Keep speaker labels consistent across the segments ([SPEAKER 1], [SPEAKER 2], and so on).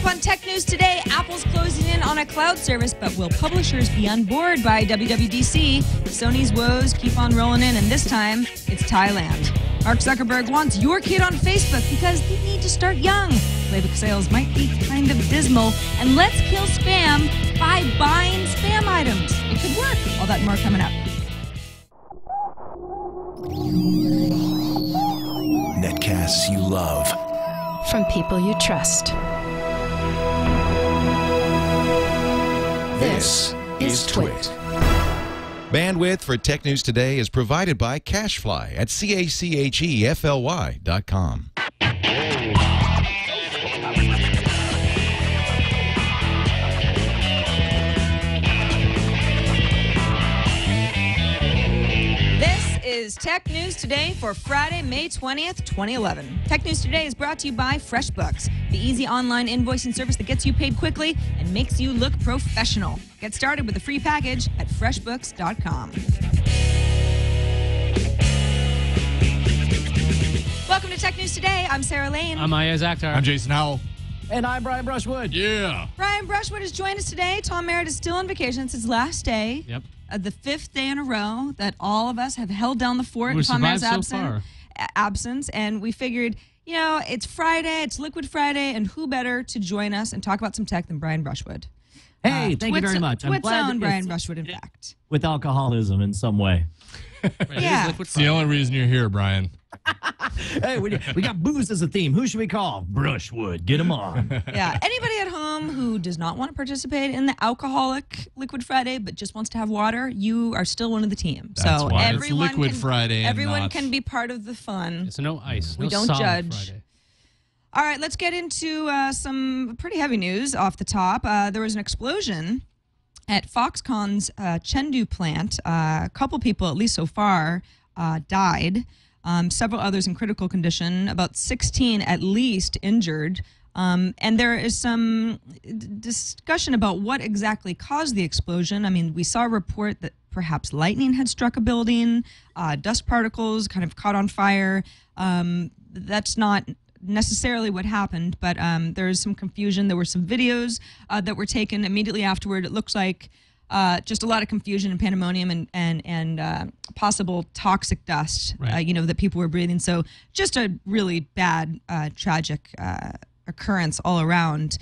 [SPEAKER 1] up on tech news today, Apple's closing in on a cloud service, but will publishers be on board by WWDC? Sony's woes keep on rolling in, and this time, it's Thailand. Mark Zuckerberg wants your kid on Facebook because they need to start young. Playbook sales might be kind of dismal, and let's kill spam by buying spam items. It could work. All that and more coming up.
[SPEAKER 2] Netcasts you love.
[SPEAKER 3] From people you trust.
[SPEAKER 2] This is TWiT.
[SPEAKER 4] Bandwidth for Tech News Today is provided by Cachefly at CACHEFLY.com.
[SPEAKER 1] Is Tech News Today for Friday, May 20th, 2011. Tech News Today is brought to you by FreshBooks, the easy online invoicing service that gets you paid quickly and makes you look professional. Get started with a free package at freshbooks.com. Welcome to Tech News Today. I'm Sarah Lane.
[SPEAKER 5] I'm Iyaz Akhtar.
[SPEAKER 6] I'm Jason Howell.
[SPEAKER 7] And I'm Brian Brushwood.
[SPEAKER 6] Yeah.
[SPEAKER 1] Brian Brushwood has joined us today. Tom Merritt is still on vacation. It's his last day.
[SPEAKER 5] Yep.
[SPEAKER 1] The fifth day in a row that all of us have held down the fort
[SPEAKER 5] We've
[SPEAKER 1] in Tom Merritt's
[SPEAKER 5] survived
[SPEAKER 1] absence. And we figured, you know, it's Friday, it's Liquid Friday, and who better to join us and talk about some tech than Brian Brushwood?
[SPEAKER 7] Hey, thank you very much.
[SPEAKER 1] TWiT's own Brian Brushwood, in fact.
[SPEAKER 7] With alcoholism in some way.
[SPEAKER 1] Yeah.
[SPEAKER 6] It's the only reason you're here, Brian.
[SPEAKER 7] Hey, we got booze as a theme. Who should we call? Brushwood. Get him on.
[SPEAKER 1] Yeah. Anybody at home who does not want to participate in the alcoholic Liquid Friday but just wants to have water, you are still one of the team.
[SPEAKER 6] That's
[SPEAKER 1] so
[SPEAKER 6] why
[SPEAKER 1] everyone
[SPEAKER 6] it's Liquid Friday. And
[SPEAKER 1] everyone
[SPEAKER 6] not...
[SPEAKER 1] can be part of the fun.
[SPEAKER 5] So no ice.
[SPEAKER 1] We
[SPEAKER 5] no
[SPEAKER 1] don't
[SPEAKER 5] solid
[SPEAKER 1] judge.
[SPEAKER 5] Friday.
[SPEAKER 1] All right, let's get into some pretty heavy news off the top. There was an explosion at Foxconn's Chengdu plant. A couple people, at least so far, died. Several others in critical condition. About 16 at least injured. And there is some discussion about what exactly caused the explosion. I mean, we saw a report that perhaps lightning had struck a building, dust particles kind of caught on fire. That's not necessarily what happened, but there is some confusion. There were some videos that were taken immediately afterward. It looks like just a lot of confusion and pandemonium and possible toxic dust,
[SPEAKER 5] right.
[SPEAKER 1] That people were breathing. So just a really bad, tragic occurrence all around.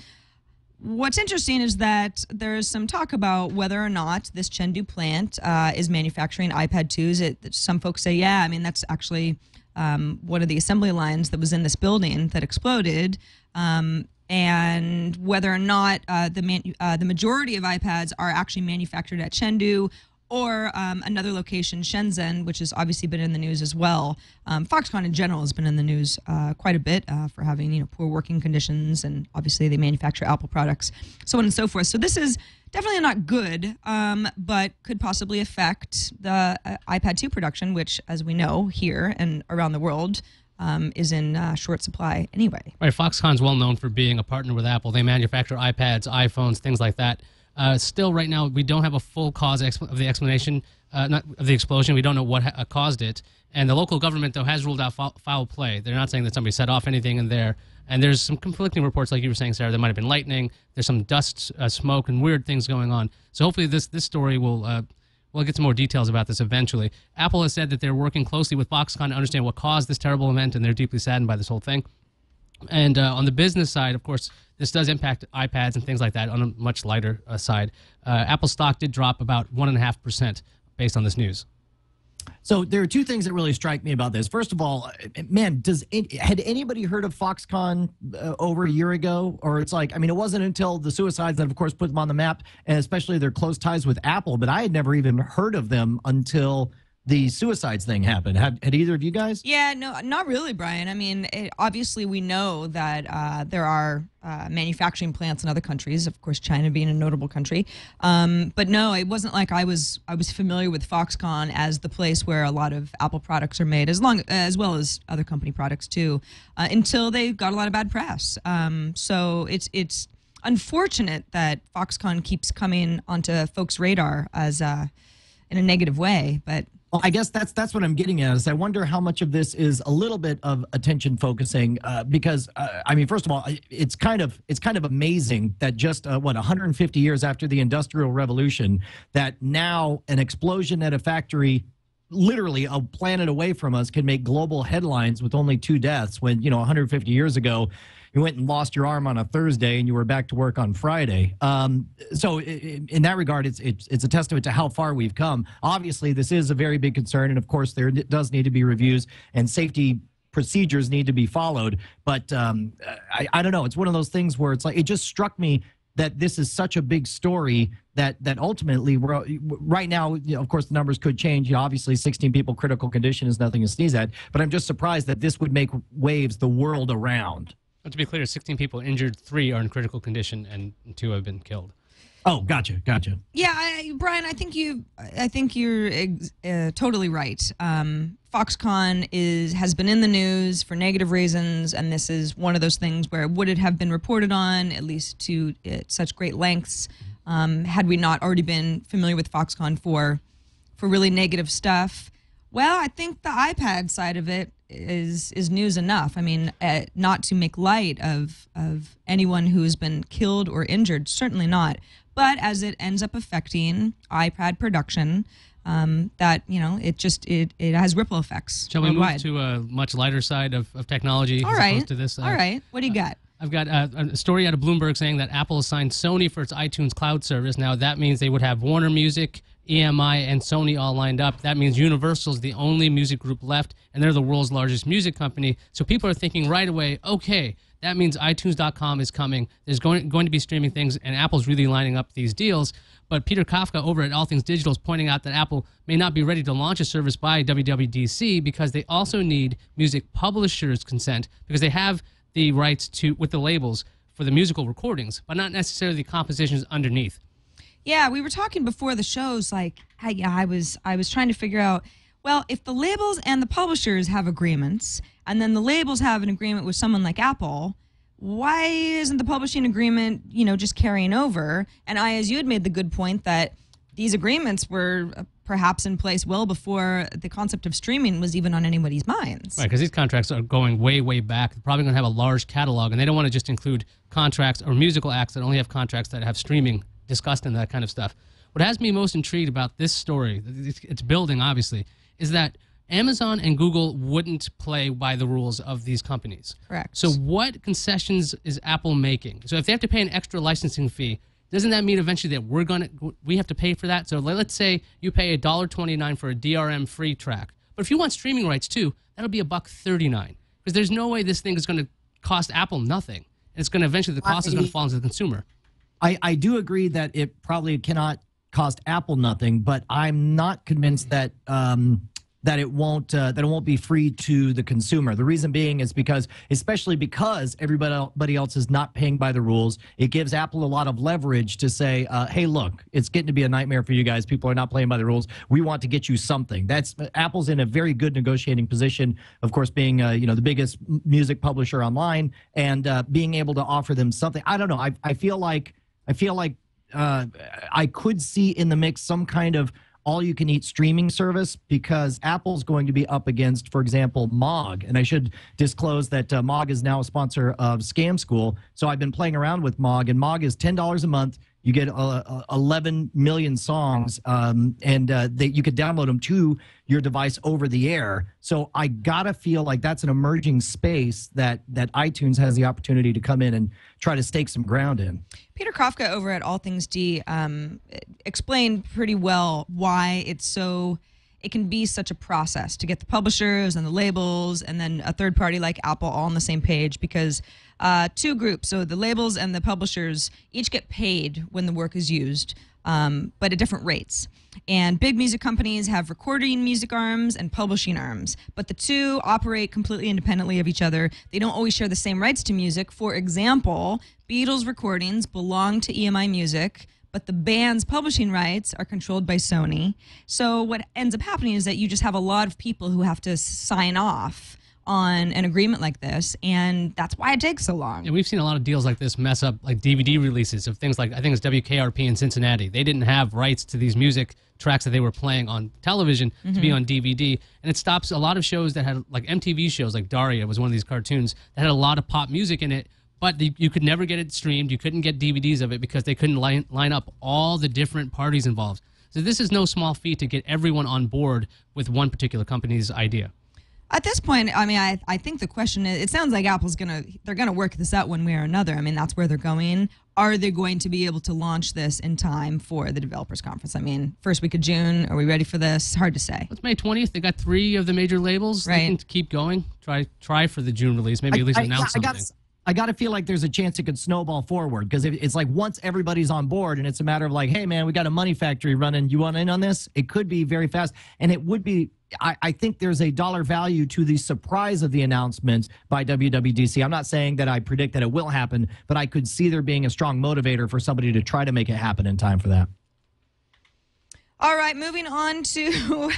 [SPEAKER 1] What's interesting is that there is some talk about whether or not this Chengdu plant is manufacturing iPad 2s. Some folks say, yeah, I mean, that's actually one of the assembly lines that was in this building that exploded. And whether or not the majority of iPads are actually manufactured at Chengdu or another location, Shenzhen, which has obviously been in the news as well. Foxconn in general has been in the news quite a bit for having poor working conditions, and obviously they manufacture Apple products, so on and so forth. So this is definitely not good, but could possibly affect the iPad 2 production, which, as we know here and around the world, is in short supply anyway.
[SPEAKER 5] Right, Foxconn's well known for being a partner with Apple. They manufacture iPads, iPhones, things like that. Still, right now, we don't have a full cause of the explanation, not of the explosion. We don't know what caused it. And the local government, though, has ruled out foul play. They're not saying that somebody set off anything in there. And there's some conflicting reports, like you were saying, Sarah. There might have been lightning. There's some dust, smoke, and weird things going on. So hopefully this story will... We'll get some more details about this eventually. Apple has said that they're working closely with Foxconn to understand what caused this terrible event, and they're deeply saddened by this whole thing. And on the business side, of course, this does impact iPads and things like that on a much lighter side. Apple stock did drop about 1.5% based on this news.
[SPEAKER 7] So there are two things that really strike me about this. First of all, man, had anybody heard of Foxconn over a year ago? Or it's like, I mean, it wasn't until the suicides that, of course, put them on the map, and especially their close ties with Apple. But I had never even heard of them until the suicides thing happened. Had either of you guys?
[SPEAKER 1] Yeah, no, not really, Brian. I mean, obviously we know that there are manufacturing plants in other countries, of course, China being a notable country. But no, it wasn't like I was familiar with Foxconn as the place where a lot of Apple products are made, as well as other company products too, until they got a lot of bad press. So it's unfortunate that Foxconn keeps coming onto folks' radar as in a negative way, but
[SPEAKER 7] Well, I guess that's what I'm getting at. Is I wonder how much of this is a little bit of attention focusing, because I mean, first of all, it's kind of amazing that just 150 years after the Industrial Revolution, that now an explosion at a factory, literally a planet away from us, can make global headlines with only 2 deaths. When 150 years ago, you went and lost your arm on a Thursday and you were back to work on Friday. So in that regard, it's a testament to how far we've come. Obviously, this is a very big concern. And of course, there does need to be reviews and safety procedures need to be followed. But I don't know. It's one of those things where it's like, it just struck me that this is such a big story that ultimately right now, of course, the numbers could change. Obviously, 16 people critical condition is nothing to sneeze at. But I'm just surprised that this would make waves the world around.
[SPEAKER 5] But to be clear, 16 people injured, 3 are in critical condition, and 2 have been killed.
[SPEAKER 7] Oh, gotcha.
[SPEAKER 1] Yeah, Brian, I think you're totally right. Foxconn has been in the news for negative reasons, and this is one of those things where would it have been reported on, at least to such great lengths, had we not already been familiar with Foxconn for really negative stuff? Well, I think the iPad side of it is news enough. I mean, not to make light of anyone who has been killed or injured, certainly not. But as it ends up affecting iPad production, it has ripple effects.
[SPEAKER 5] Shall we move to a much lighter side of technology
[SPEAKER 1] All
[SPEAKER 5] as
[SPEAKER 1] right.
[SPEAKER 5] opposed to this?
[SPEAKER 1] All right. What do you got?
[SPEAKER 5] I've got a story out of Bloomberg saying that Apple assigned Sony for its iTunes cloud service. Now, that means they would have Warner Music, EMI, and Sony all lined up. That means Universal is the only music group left, and they're the world's largest music company. So people are thinking right away, okay, that means iTunes.com is coming. There's going to be streaming things, and Apple's really lining up these deals. But Peter Kafka over at All Things Digital is pointing out that Apple may not be ready to launch a service by WWDC because they also need music publishers' consent, because they have the rights to with the labels for the musical recordings, but not necessarily the compositions underneath.
[SPEAKER 1] Yeah, we were talking before the shows. Like, I was trying to figure out. Well, if the labels and the publishers have agreements, and then the labels have an agreement with someone like Apple, why isn't the publishing agreement, just carrying over? And Iyaz, you had made the good point that these agreements were perhaps in place well before the concept of streaming was even on anybody's minds.
[SPEAKER 5] Right, because these contracts are going way, way back. They're probably going to have a large catalog, and they don't want to just include contracts or musical acts that only have contracts that have streaming discussed and that kind of stuff. What has me most intrigued about this story, it's building obviously, is that Amazon and Google wouldn't play by the rules of these companies.
[SPEAKER 1] Correct.
[SPEAKER 5] So what concessions is Apple making? So if they have to pay an extra licensing fee, doesn't that mean eventually that we have to pay for that? So let's say you pay $1.29 for a DRM free track. But if you want streaming rights too, that'll be $1.39. Because there's no way this thing is going to cost Apple nothing. It's going to eventually, the cost is going to fall into the consumer.
[SPEAKER 7] I do agree that it probably cannot cost Apple nothing, but I'm not convinced that that it won't be free to the consumer. The reason being is especially because everybody else is not paying by the rules, it gives Apple a lot of leverage to say, hey, look, it's getting to be a nightmare for you guys. People are not playing by the rules. We want to get you something. Apple's in a very good negotiating position, of course, being the biggest music publisher online, and being able to offer them something. I don't know. I feel like I could see in the mix some kind of all-you-can-eat streaming service, because Apple's going to be up against, for example, Mog. And I should disclose that Mog is now a sponsor of Scam School. So I've been playing around with Mog, and Mog is $10 a month. You get 11 million songs, and you could download them to your device over the air. So I gotta feel like that's an emerging space that iTunes has the opportunity to come in and try to stake some ground in.
[SPEAKER 1] Peter Kafka over at All Things D explained pretty well why it can be such a process to get the publishers and the labels and then a third party like Apple all on the same page, because two groups, so the labels and the publishers, each get paid when the work is used, but at different rates. And big music companies have recording music arms and publishing arms, but the two operate completely independently of each other. They don't always share the same rights to music. For example, Beatles recordings belong to EMI Music, but the band's publishing rights are controlled by Sony. So what ends up happening is that you just have a lot of people who have to sign off on an agreement like this, and that's why it takes so long.
[SPEAKER 5] And we've seen a lot of deals like this mess up like DVD releases of things like, I think it's WKRP in Cincinnati. They didn't have rights to these music tracks that they were playing on television to be on DVD, and it stops a lot of shows that had, like MTV shows, like Daria was one of these cartoons that had a lot of pop music in it, but you could never get it streamed. You couldn't get DVDs of it because they couldn't line up all the different parties involved. So this is no small feat to get everyone on board with one particular company's idea.
[SPEAKER 1] At this point, I mean, I think the question is, it sounds like Apple's they're gonna work this out one way or another. I mean, that's where they're going. Are they going to be able to launch this in time for the developers conference? I mean, first week of June, are we ready for this? Hard to say.
[SPEAKER 5] It's May 20th. They got 3 of the major labels.
[SPEAKER 1] Right.
[SPEAKER 5] They can keep going. Try for the June release. Maybe at least announce something.
[SPEAKER 7] I got to feel like there's a chance it could snowball forward, because it's like once everybody's on board and it's a matter of like, hey, man, we got a money factory running. You want in on this? It could be very fast. And it would be, I think there's a dollar value to the surprise of the announcement by WWDC. I'm not saying that I predict that it will happen, but I could see there being a strong motivator for somebody to try to make it happen in time for that.
[SPEAKER 1] All right, moving on to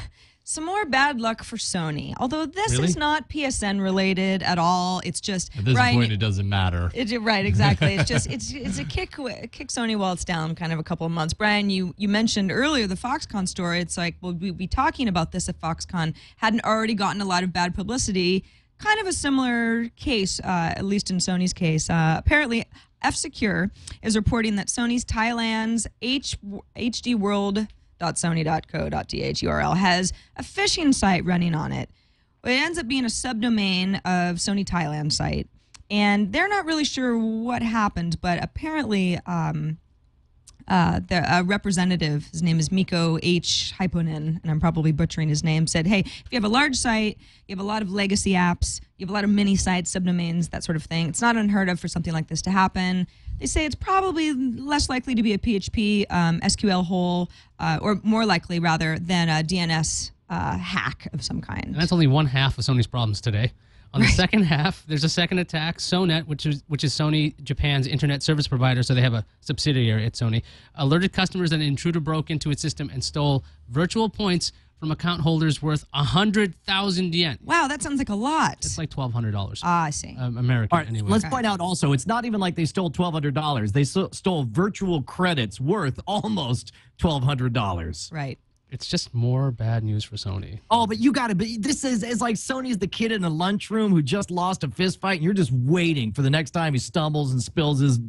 [SPEAKER 1] some more bad luck for Sony. Although this is not PSN related at all. It's just
[SPEAKER 6] at this point it doesn't matter.
[SPEAKER 1] Right, exactly. It's just it's a kick Sony while it's down kind of a couple of months. Brian, you mentioned earlier the Foxconn story. It's like, well, we'd be talking about this if Foxconn hadn't already gotten a lot of bad publicity. Kind of a similar case, at least in Sony's case. Apparently, F-Secure is reporting that Sony's Thailand's hdworld.sony.co.th URL has a phishing site running on it. It ends up being a subdomain of Sony Thailand site, and they're not really sure what happened, but apparently the representative, his name is Mikko H. Hyponen, and I'm probably butchering his name, said, hey, if you have a large site, you have a lot of legacy apps, you have a lot of mini sites, subdomains, that sort of thing, it's not unheard of for something like this to happen. They say it's probably less likely to be a PHP SQL hole, or more likely, rather, than a DNS hack of some kind.
[SPEAKER 5] And that's only one half of Sony's problems today. On the second half, there's a second attack. Sonet, which is Sony Japan's internet service provider, so they have a subsidiary at Sony, alerted customers that an intruder broke into its system and stole virtual points from account holders worth 100,000 yen.
[SPEAKER 1] Wow, that sounds like a lot.
[SPEAKER 5] It's like $1,200.
[SPEAKER 1] Ah, I see.
[SPEAKER 5] American,
[SPEAKER 7] All right,
[SPEAKER 5] anyway.
[SPEAKER 7] let's point out also, it's not even like they stole $1,200. They stole virtual credits worth almost $1,200.
[SPEAKER 1] Right.
[SPEAKER 5] It's just more bad news for Sony.
[SPEAKER 7] Oh, but you got to be. This is like Sony's the kid in the lunchroom who just lost a fist fight, and you're just waiting for the next time he stumbles and spills his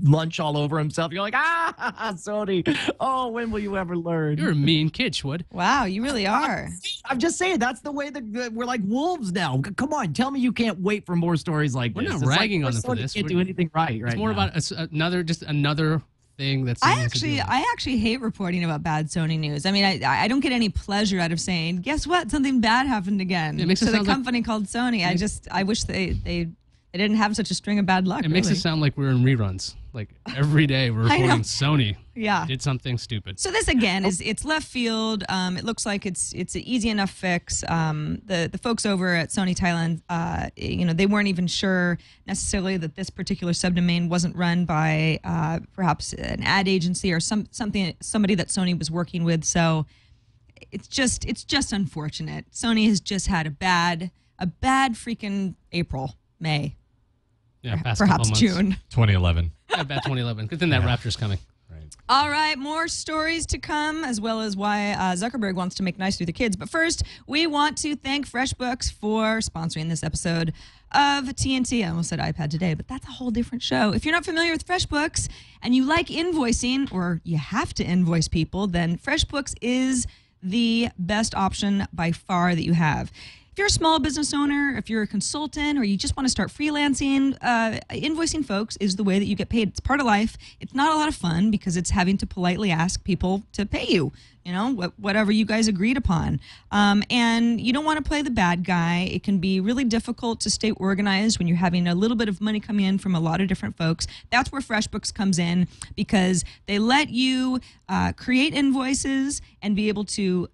[SPEAKER 7] lunch all over himself. You're like, Sony. Oh, when will you ever learn?
[SPEAKER 5] You're a mean kid, Schwood.
[SPEAKER 1] Wow, you really are.
[SPEAKER 7] I'm just saying, that's the way that we're like wolves now. Come on, tell me you can't wait for more stories like this.
[SPEAKER 5] We're not ragging on them for
[SPEAKER 7] Sony
[SPEAKER 5] this.
[SPEAKER 7] Can't do anything right.
[SPEAKER 5] It's more about another thing that's.
[SPEAKER 1] I actually hate reporting about bad Sony news. I mean, I don't get any pleasure out of saying, guess what? Something bad happened again
[SPEAKER 5] It makes
[SPEAKER 1] to
[SPEAKER 5] it
[SPEAKER 1] the
[SPEAKER 5] sound
[SPEAKER 1] company called Sony. I wish they didn't have such a string of bad luck.
[SPEAKER 5] It makes it sound like we're in reruns. Like every day we're
[SPEAKER 1] I know.
[SPEAKER 5] reporting Sony
[SPEAKER 1] Yeah.
[SPEAKER 5] did something stupid.
[SPEAKER 1] So this again it's left field. It looks like it's an easy enough fix. The folks over at Sony Thailand, they weren't even sure necessarily that this particular subdomain wasn't run by perhaps an ad agency or somebody that Sony was working with. So it's just unfortunate. Sony has just had a bad freaking April, May.
[SPEAKER 5] Yeah, past
[SPEAKER 1] Perhaps
[SPEAKER 5] couple months.
[SPEAKER 1] June.
[SPEAKER 6] 2011.
[SPEAKER 5] Yeah, bad 2011. Because then that Raptor's coming.
[SPEAKER 6] Right.
[SPEAKER 1] All right, more stories to come, as well as why Zuckerberg wants to make nice with the kids. But first, we want to thank FreshBooks for sponsoring this episode of TNT. I almost said iPad today, but that's a whole different show. If you're not familiar with FreshBooks and you like invoicing, or you have to invoice people, then FreshBooks is the best option by far that you have. If you're a small business owner, if you're a consultant, or you just want to start freelancing, invoicing folks is the way that you get paid. It's part of life. It's not a lot of fun because it's having to politely ask people to pay you, whatever you guys agreed upon. And you don't want to play the bad guy. It can be really difficult to stay organized when you're having a little bit of money come in from a lot of different folks. That's where FreshBooks comes in, because they let you create invoices and be able to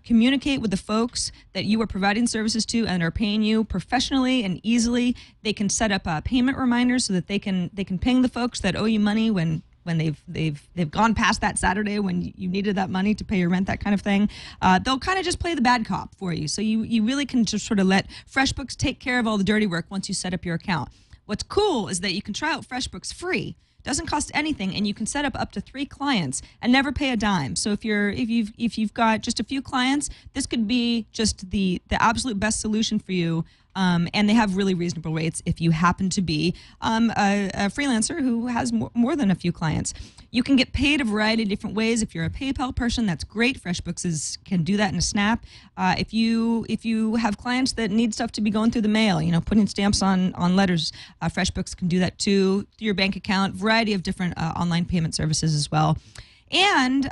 [SPEAKER 1] communicate with the folks that you are providing services to and are paying you professionally and easily. They can set up payment reminders so that they can ping the folks that owe you money when when they've gone past that Saturday when you needed that money to pay your rent, that kind of thing. They'll kind of just play the bad cop for you. So you really can just sort of let FreshBooks take care of all the dirty work once you set up your account. What's cool is that you can try out FreshBooks free. Doesn't cost anything, and you can set up to 3 clients and never pay a dime. So if you've got just a few clients, this could be just the absolute best solution for you. And they have really reasonable rates if you happen to be a freelancer who has more than a few clients. You can get paid a variety of different ways. If you're a PayPal person, that's great. FreshBooks can do that in a snap. If you have clients that need stuff to be going through the mail, putting stamps on letters, FreshBooks can do that too through your bank account. Variety of different online payment services as well. And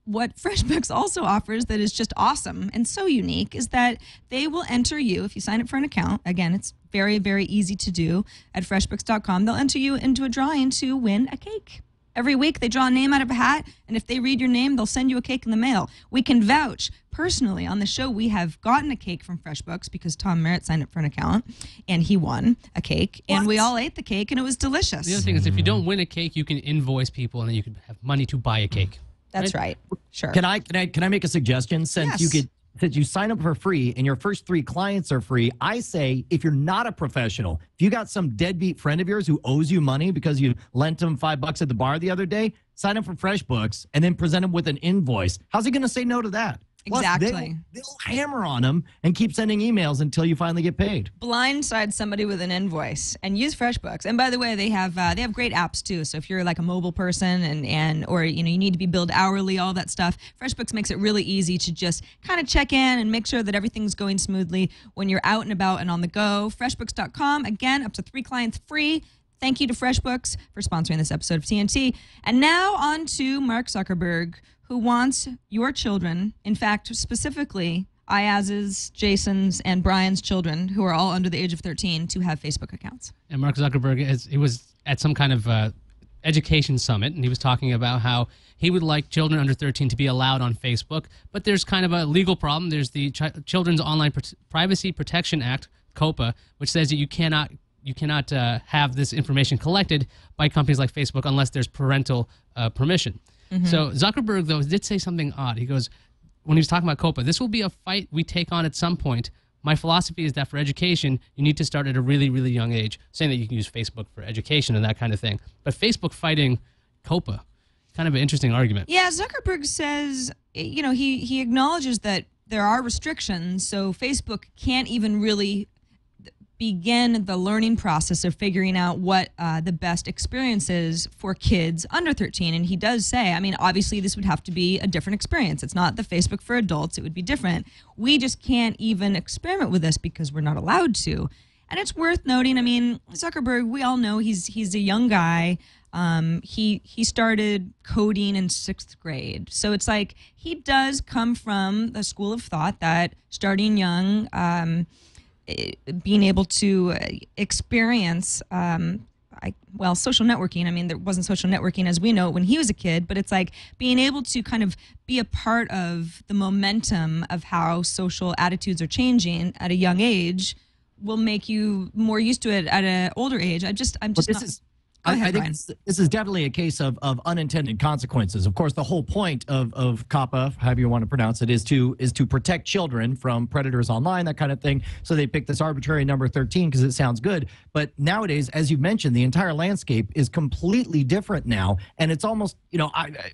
[SPEAKER 1] what FreshBooks also offers that is just awesome and so unique is that they will enter you, if you sign up for an account, again, it's very, very easy to do at freshbooks.com, they'll enter you into a drawing to win a cake. Every week they draw a name out of a hat, and if they read your name, they'll send you a cake in the mail. We can vouch personally on the show. We have gotten a cake from FreshBooks because Tom Merritt signed up for an account, and he won a cake, and we all ate the cake, and it was delicious.
[SPEAKER 5] The other thing is, if you don't win a cake, you can invoice people, and then you can have money to buy a cake.
[SPEAKER 1] That's right. Sure.
[SPEAKER 7] Can I make a suggestion? Since you sign up for free and your first 3 clients are free, I say if you're not a professional, if you got some deadbeat friend of yours who owes you money because you lent him $5 at the bar the other day, sign up for FreshBooks and then present him with an invoice. How's he going to say no to that?
[SPEAKER 1] Exactly.
[SPEAKER 7] Plus, they'll hammer on them and keep sending emails until you finally get paid.
[SPEAKER 1] Blindside somebody with an invoice and use FreshBooks. And by the way, they have great apps too. So if you're like a mobile person or you need to be billed hourly, all that stuff, FreshBooks makes it really easy to just kind of check in and make sure that everything's going smoothly when you're out and about and on the go. FreshBooks.com, again, up to 3 clients free. Thank you to FreshBooks for sponsoring this episode of TNT. And now on to Mark Zuckerberg, who wants your children, in fact, specifically Iyaz's, Jason's, and Brian's children, who are all under the age of 13, to have Facebook accounts.
[SPEAKER 5] And Mark Zuckerberg, he was at some kind of education summit, and he was talking about how he would like children under 13 to be allowed on Facebook, but there's kind of a legal problem. There's the Children's Online Privacy Protection Act, COPA, which says that you cannot have this information collected by companies like Facebook unless there's parental permission. Mm-hmm. So Zuckerberg, though, did say something odd. He goes, when he was talking about COPA, this will be a fight we take on at some point. My philosophy is that for education, you need to start at a really, really young age, saying that you can use Facebook for education and that kind of thing. But Facebook fighting COPA, kind of an interesting argument.
[SPEAKER 1] Yeah, Zuckerberg says, he acknowledges that there are restrictions, so Facebook can't even really begin the learning process of figuring out what the best experience is for kids under 13. And he does say, obviously this would have to be a different experience. It's not the Facebook for adults. It would be different. We just can't even experiment with this because we're not allowed to. And it's worth noting, Zuckerberg, we all know he's a young guy. He started coding in 6th grade. So it's like he does come from the school of thought that starting young, being able to experience, social networking. There wasn't social networking as we know it when he was a kid, but it's like being able to kind of be a part of the momentum of how social attitudes are changing at a young age will make you more used to it at an older age.
[SPEAKER 7] I think this is definitely a case of unintended consequences. Of course, the whole point of COPPA, however you want to pronounce it, is to protect children from predators online, that kind of thing. So they picked this arbitrary number 13 because it sounds good. But nowadays, as you mentioned, the entire landscape is completely different now. And it's almost,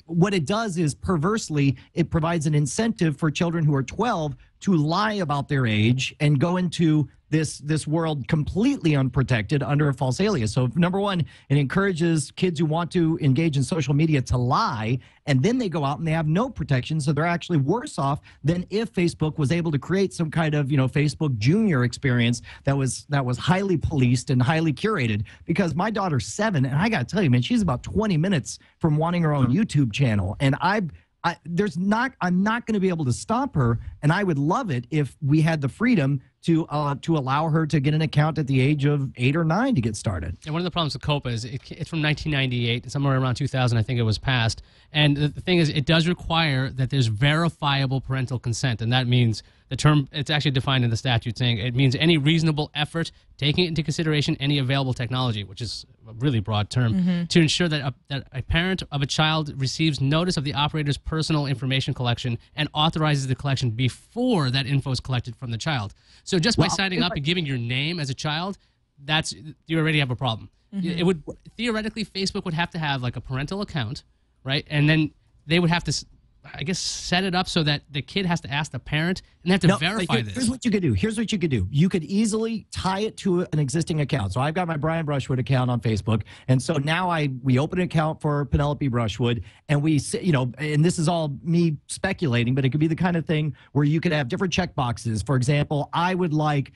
[SPEAKER 7] what it does is perversely, it provides an incentive for children who are 12 to lie about their age and go into this world completely unprotected under a false alias. So number one, it encourages kids who want to engage in social media to lie, and then they go out and they have no protection, so they're actually worse off than if Facebook was able to create some kind of Facebook Junior experience that was highly policed and highly curated. Because my daughter's 7, and I got to tell you, man, she's about 20 minutes from wanting her own YouTube channel, and I'm not going to be able to stop her, and I would love it if we had the freedom to allow her to get an account at the age of 8 or 9 to get started.
[SPEAKER 5] And one of the problems with COPA is it's from 1998, somewhere around 2000, I think it was passed. And the thing is, it does require that there's verifiable parental consent, and that means the term, it's actually defined in the statute saying it means any reasonable effort taking into consideration any available technology, which is a really broad term, to ensure that a parent of a child receives notice of the operator's personal information collection and authorizes the collection before that info is collected from the child. So just by signing up and giving your name as a child, you already have a problem. It would theoretically, Facebook would have to have like a parental account, right? And then they would have to, I guess, set it up so that the kid has to ask the parent and they have to verify this.
[SPEAKER 7] Here's what you could do. Here's what you could do. You could easily tie it to an existing account. So I've got my Brian Brushwood account on Facebook, and so now we open an account for Penelope Brushwood, and we, and this is all me speculating, but it could be the kind of thing where you could have different check boxes. For example, I would like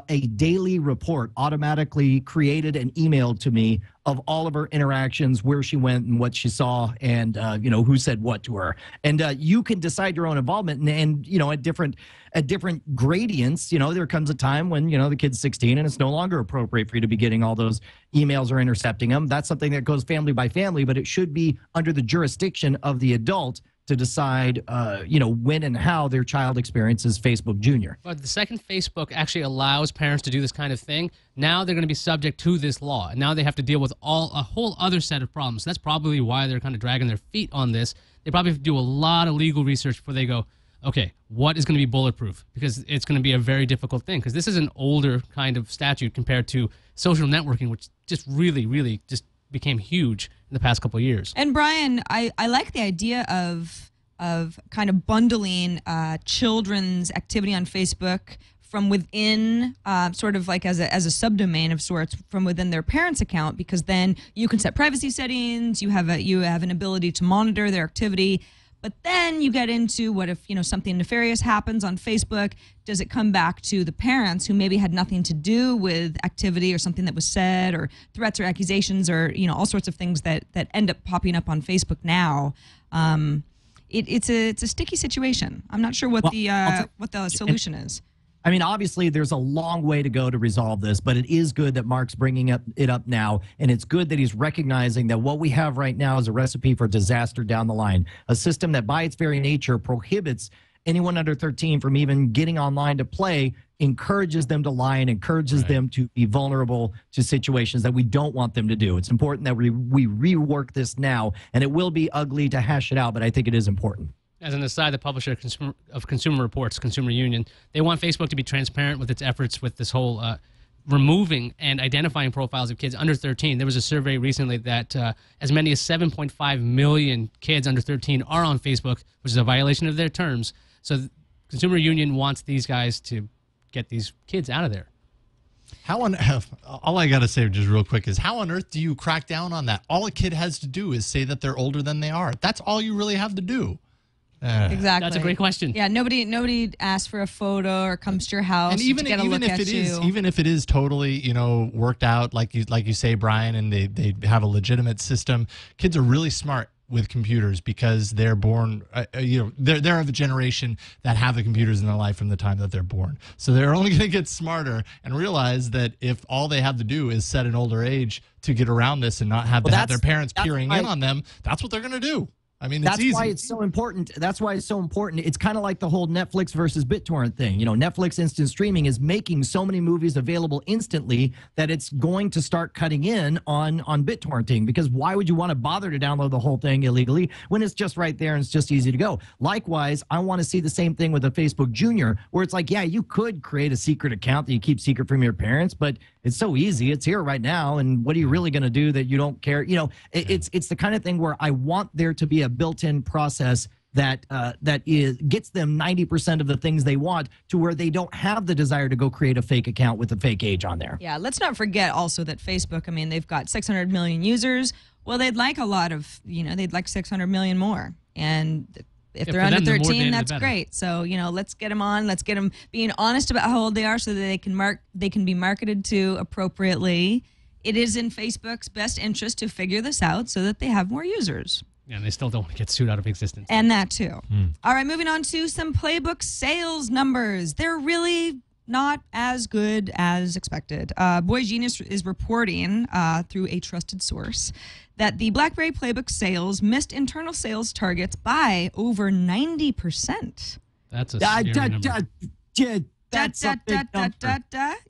[SPEAKER 7] a daily report automatically created and emailed to me of all of her interactions, where she went and what she saw, and who said what to her. And you can decide your own involvement, and at different gradients. There comes a time when the kid's 16 and it's no longer appropriate for you to be getting all those emails or intercepting them. That's something that goes family by family, but it should be under the jurisdiction of the adult to decide, when and how their child experiences Facebook Junior.
[SPEAKER 5] But the second Facebook actually allows parents to do this kind of thing, now they're going to be subject to this law. And now they have to deal with a whole other set of problems. So that's probably why they're kind of dragging their feet on this. They probably have to do a lot of legal research before they go, okay, what is going to be bulletproof? Because it's going to be a very difficult thing. Because this is an older kind of statute compared to social networking, which just really, really just became huge in the past couple of years.
[SPEAKER 1] And Brian, I like the idea of kind of bundling children's activity on Facebook from within, sort of like as a subdomain of sorts, from within their parents' account, because then you can set privacy settings. You have an ability to monitor their activity. But then you get into what if something nefarious happens on Facebook? Does it come back to the parents who maybe had nothing to do with activity or something that was said, or threats or accusations, or all sorts of things that end up popping up on Facebook now? It's a sticky situation. I'm not sure what the solution is.
[SPEAKER 7] I mean, obviously, there's a long way to go to resolve this, but it is good that Mark's bringing it up now, and it's good that he's recognizing that what we have right now is a recipe for disaster down the line, a system that by its very nature prohibits anyone under 13 from even getting online to play, encourages them to lie, and encourages them to be vulnerable to situations that we don't want them to do. It's important that we rework this now, and it will be ugly to hash it out, but I think it is important.
[SPEAKER 5] As an aside, the publisher of Consumer Reports, Consumer Union, they want Facebook to be transparent with its efforts with this whole removing and identifying profiles of kids under 13. There was a survey recently that as many as 7.5 million kids under 13 are on Facebook, which is a violation of their terms. So the Consumer Union wants these guys to get these kids out of there.
[SPEAKER 6] All I got to say just real quick is, how on earth do you crack down on that? All a kid has to do is say that they're older than they are. That's all you really have to do.
[SPEAKER 1] Exactly.
[SPEAKER 5] That's a great question.
[SPEAKER 1] Yeah, nobody asks for a photo or comes to your house
[SPEAKER 6] and even,
[SPEAKER 1] to get a look at you.
[SPEAKER 6] Even if it is totally, worked out, like you say, Brian, and they have a legitimate system, kids are really smart with computers because they're born, they're of a generation that have the computers in their life from the time that they're born. So they're only going to get smarter and realize that if all they have to do is set an older age to get around this and not have to have their parents peering in on them, that's what they're going to do. I mean, it's easy. That's why it's so important. That's why it's so important. It's kind of like the whole Netflix versus BitTorrent thing. Netflix instant streaming is making so many movies available instantly that it's going to start cutting in on BitTorrenting, because why would you want to bother to download the whole thing illegally when it's just right there and it's just easy to go? Likewise, I want to see the same thing with a Facebook Junior, where it's like, yeah, you could create a secret account that you keep secret from your parents, but it's so easy. It's here right now, and what are you really going to do that you don't care? It's the kind of thing where I want there to be a built-in process that gets them 90% of the things they want, to where they don't have the desire to go create a fake account with a fake age on there.
[SPEAKER 1] Yeah, let's not forget also that Facebook, they've got 600 million users. Well, they'd like a lot of, they'd like 600 million more. And if they're under 13, that's great. So, let's get them on. Let's get them being honest about how old they are so that they can be marketed to appropriately. It is in Facebook's best interest to figure this out so that they have more users.
[SPEAKER 5] Yeah, and they still don't want to get sued out of existence.
[SPEAKER 1] And that too. All right, moving on to some Playbook sales numbers. They're really not as good as expected. Boy Genius is reporting through a trusted source that the BlackBerry Playbook sales missed internal sales targets by over 90%.
[SPEAKER 5] That's a scary number.
[SPEAKER 7] That's a big number.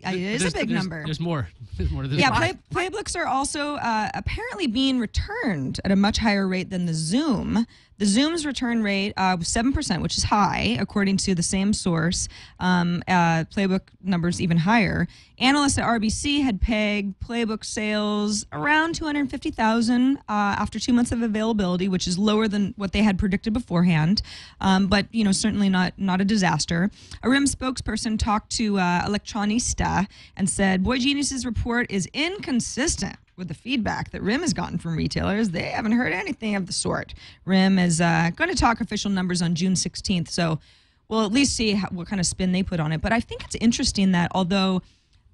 [SPEAKER 1] It is a big number.
[SPEAKER 5] There's more. There's more to this.
[SPEAKER 1] Yeah, playbooks are also apparently being returned at a much higher rate than the Zoom. The Zoom's return rate was 7%, which is high, according to the same source. Playbook numbers even higher. Analysts at RBC had pegged playbook sales around 250,000 after 2 months of availability, which is lower than what they had predicted beforehand, but certainly not a disaster. A RIM spokesperson talked to Electronista and said, Boy Genius's report is inconsistent with the feedback that RIM has gotten from retailers. They haven't heard anything of the sort. RIM is going to talk official numbers on June 16th, so we'll at least see what kind of spin they put on it. But I think it's interesting that although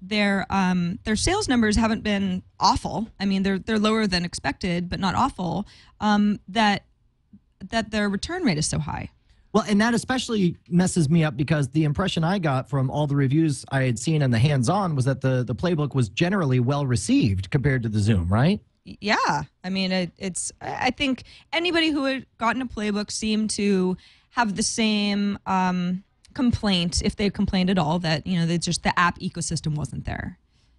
[SPEAKER 1] their sales numbers haven't been awful, I mean, they're lower than expected, but not awful, that their return rate is so high.
[SPEAKER 7] Well, and that especially messes me up because the impression I got from all the reviews I had seen and the hands-on was that the playbook was generally well received compared to the Zoom, right?
[SPEAKER 1] Yeah. I mean, I think anybody who had gotten a playbook seemed to have the same complaint, if they complained at all, that, just the app ecosystem wasn't there.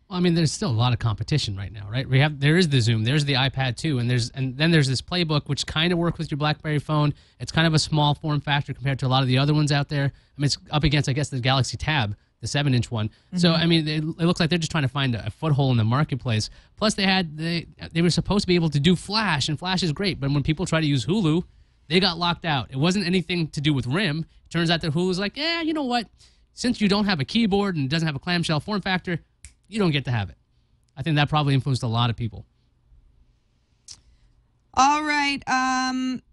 [SPEAKER 5] Well, I mean, there's still a lot of competition right now, right? There is the Zoom, there's the iPad too, and then there's this playbook which kind of works with your BlackBerry phone. It's kind of a small form factor compared to a lot of the other ones out there. I mean, it's up against, I guess, the Galaxy Tab, the 7-inch one. Mm-hmm. So I mean, it looks like they're just trying to find a foothold in the marketplace. Plus, they were supposed to be able to do Flash, and Flash is great, but when people try to use Hulu, they got locked out. It wasn't anything to do with RIM. It turns out that Hulu's like, you know what? Since you don't have a keyboard and it doesn't have a clamshell form factor, you don't get to have it. I think that probably influenced a lot of people.
[SPEAKER 1] All right.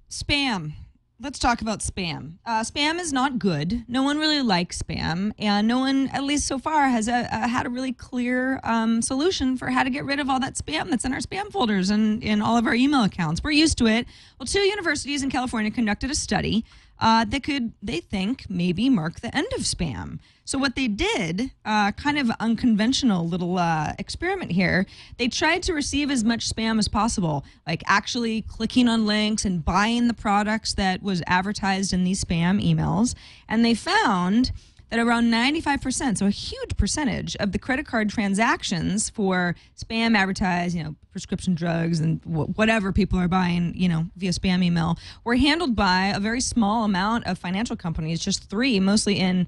[SPEAKER 1] Spam. Let's talk about spam. Spam is not good. No one really likes spam. And no one, at least so far, has had a really clear solution for how to get rid of all that spam that's in our spam folders and in all of our email accounts. We're used to it. Well, 2 universities in California conducted a study that could, they think, maybe mark the end of spam. So what they did, kind of unconventional little experiment here, they tried to receive as much spam as possible, like actually clicking on links and buying the products that was advertised in these spam emails. And they found that around 95%, so a huge percentage of the credit card transactions for spam advertised, prescription drugs and whatever people are buying, via spam email, were handled by a very small amount of financial companies, just 3, mostly in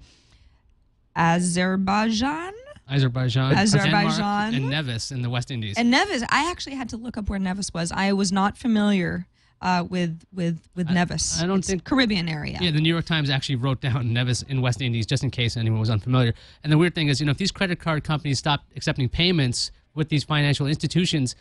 [SPEAKER 1] Azerbaijan,
[SPEAKER 5] Denmark, and Nevis in the West Indies.
[SPEAKER 1] And Nevis, I actually had to look up where Nevis was. I was not familiar with Nevis.
[SPEAKER 5] I don't think
[SPEAKER 1] Caribbean area.
[SPEAKER 5] Yeah, the New York Times actually wrote down Nevis in West Indies just in case anyone was unfamiliar. And the weird thing is, if these credit card companies stopped accepting payments with these financial institutions,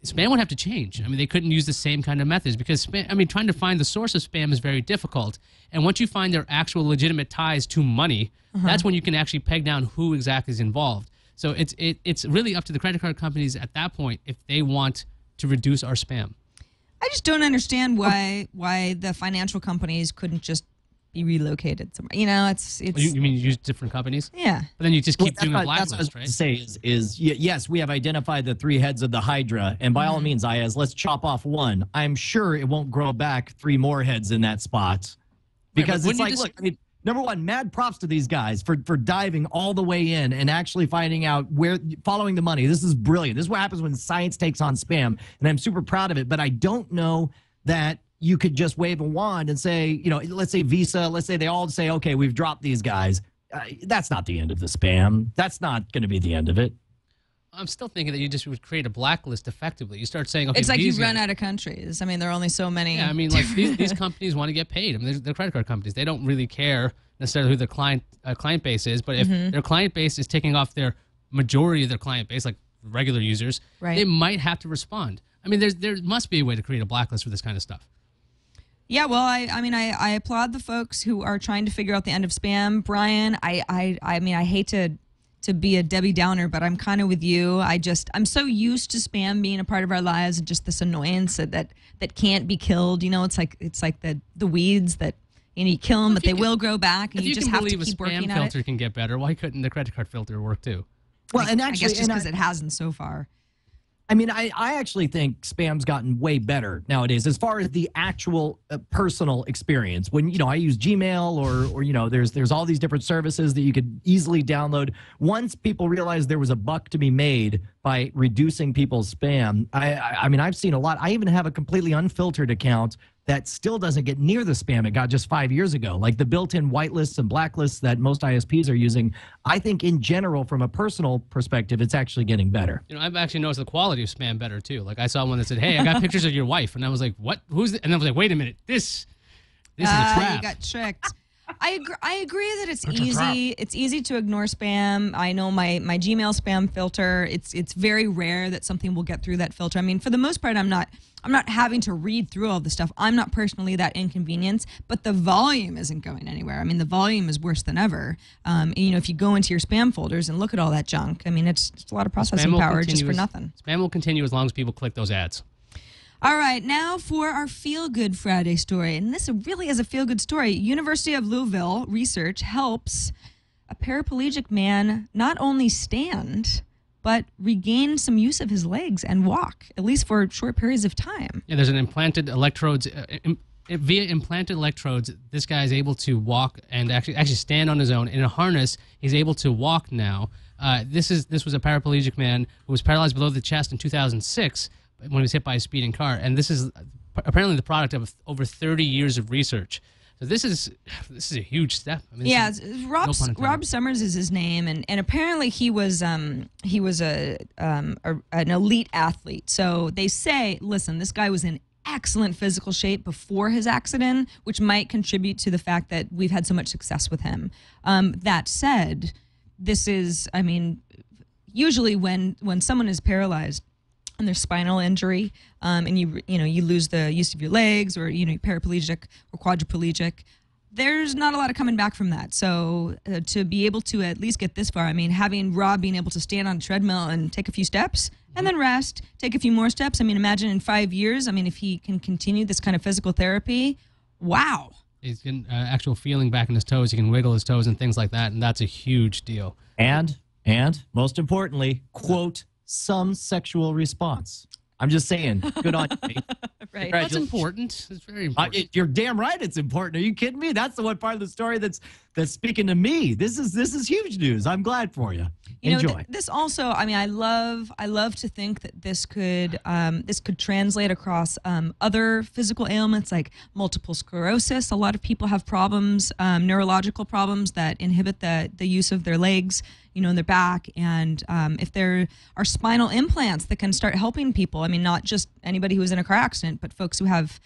[SPEAKER 5] spam would have to change. I mean, they couldn't use the same kind of methods because trying to find the source of spam is very difficult. And once you find their actual legitimate ties to money, that's when you can actually peg down who exactly is involved. So it's really up to the credit card companies at that point if they want to reduce our spam.
[SPEAKER 1] I just don't understand why the financial companies couldn't just be relocated somewhere. It's
[SPEAKER 5] You mean use different companies?
[SPEAKER 1] Yeah.
[SPEAKER 5] But then you just keep doing a blacklist,
[SPEAKER 7] that's what
[SPEAKER 5] right?
[SPEAKER 7] To say is yes, we have identified the 3 heads of the Hydra, and by all means, Iyaz, let's chop off one. I'm sure it won't grow back 3 more heads in that spot, because it's like, look, number one, mad props to these guys for diving all the way in and actually finding out following the money. This is brilliant. This is what happens when science takes on spam, and I'm super proud of it. But I don't know that you could just wave a wand and say, let's say Visa, let's say they all say, okay, we've dropped these guys. That's not the end of the spam. That's not going to be the end of it.
[SPEAKER 5] I'm still thinking that you just would create a blacklist effectively. You start saying, okay,
[SPEAKER 1] it's like you run out of countries. I mean, there are only so many.
[SPEAKER 5] Yeah, I mean, like these companies want to get paid. I mean, they're credit card companies. They don't really care necessarily who their client base is, but if their client base is taking off their majority of their client base, like regular users, they might have to respond. I mean, there must be a way to create a blacklist for this kind of stuff.
[SPEAKER 1] Yeah, well, I applaud the folks who are trying to figure out the end of spam. Brian, I mean, I hate to be a Debbie Downer, but I'm kind of with you. I'm so used to spam being a part of our lives and just this annoyance that can't be killed. It's like the weeds that you kill them, but they will grow back, and you just have to keep working at it.
[SPEAKER 5] If you can believe a spam filter can get better, why couldn't the credit card filter work too?
[SPEAKER 7] Well, and actually,
[SPEAKER 1] I guess just because it hasn't so far.
[SPEAKER 7] I mean, I actually think spam's gotten way better nowadays as far as the actual personal experience. When, I use Gmail or there's all these different services that you could easily download. Once people realized there was a buck to be made by reducing people's spam, I mean, I've seen a lot. I even have a completely unfiltered account that still doesn't get near the spam it got just 5 years ago. Like the built-in whitelists and blacklists that most ISPs are using, I think in general, from a personal perspective, it's actually getting better.
[SPEAKER 5] I've actually noticed the quality of spam better too. Like I saw one that said, "Hey, I got pictures of your wife," and I was like, "What? Who's?" And I was like, "Wait a minute, this is a trap."
[SPEAKER 1] You got tricked. I agree that it's easy. It's easy to ignore spam. I know my Gmail spam filter. It's very rare that something will get through that filter. I mean, for the most part, I'm not having to read through all the stuff. I'm not personally that inconvenienced, but the volume isn't going anywhere. I mean, the volume is worse than ever. If you go into your spam folders and look at all that junk, I mean, it's a lot of processing power just for nothing.
[SPEAKER 5] Spam will continue as long as people click those ads.
[SPEAKER 1] All right, now for our feel-good Friday story. And this really is a feel-good story. University of Louisville research helps a paraplegic man not only stand, but regain some use of his legs and walk, at least for short periods of time.
[SPEAKER 5] Yeah, there's an implanted electrodes. Via implanted electrodes, this guy is able to walk and actually stand on his own. In a harness, he's able to walk now. This was a paraplegic man who was paralyzed below the chest in 2006 when he was hit by a speeding car. And this is apparently the product of over 30 years of research. So this is a huge step. I mean,
[SPEAKER 1] yeah, Rob Summers is his name, and apparently he was an elite athlete. So they say, listen, this guy was in excellent physical shape before his accident, which might contribute to the fact that we've had so much success with him. That said, this is, I mean, usually when someone is paralyzed and there's spinal injury, and you lose the use of your legs, or paraplegic or quadriplegic, there's not a lot of coming back from that. So to be able to at least get this far, I mean, having Rob being able to stand on a treadmill and take a few steps and then rest, take a few more steps. I mean, imagine in 5 years, I mean, if he can continue this kind of physical therapy, wow.
[SPEAKER 5] He's getting actual feeling back in his toes. He can wiggle his toes and things like that, and that's a huge deal.
[SPEAKER 7] And most importantly, quote, some sexual response. I'm just saying, good on you.
[SPEAKER 1] Right.
[SPEAKER 5] That's important. It's very important.
[SPEAKER 7] You're damn right it's important. Are you kidding me? That's the one part of the story that's speaking to me. This is huge news. I'm glad for you. Enjoy.
[SPEAKER 1] This also, I mean, I love to think that this could translate across other physical ailments like multiple sclerosis. A lot of people have problems, neurological problems that inhibit the use of their legs, in their back. And if there are spinal implants that can start helping people, I mean, not just anybody who was in a car accident, but folks who have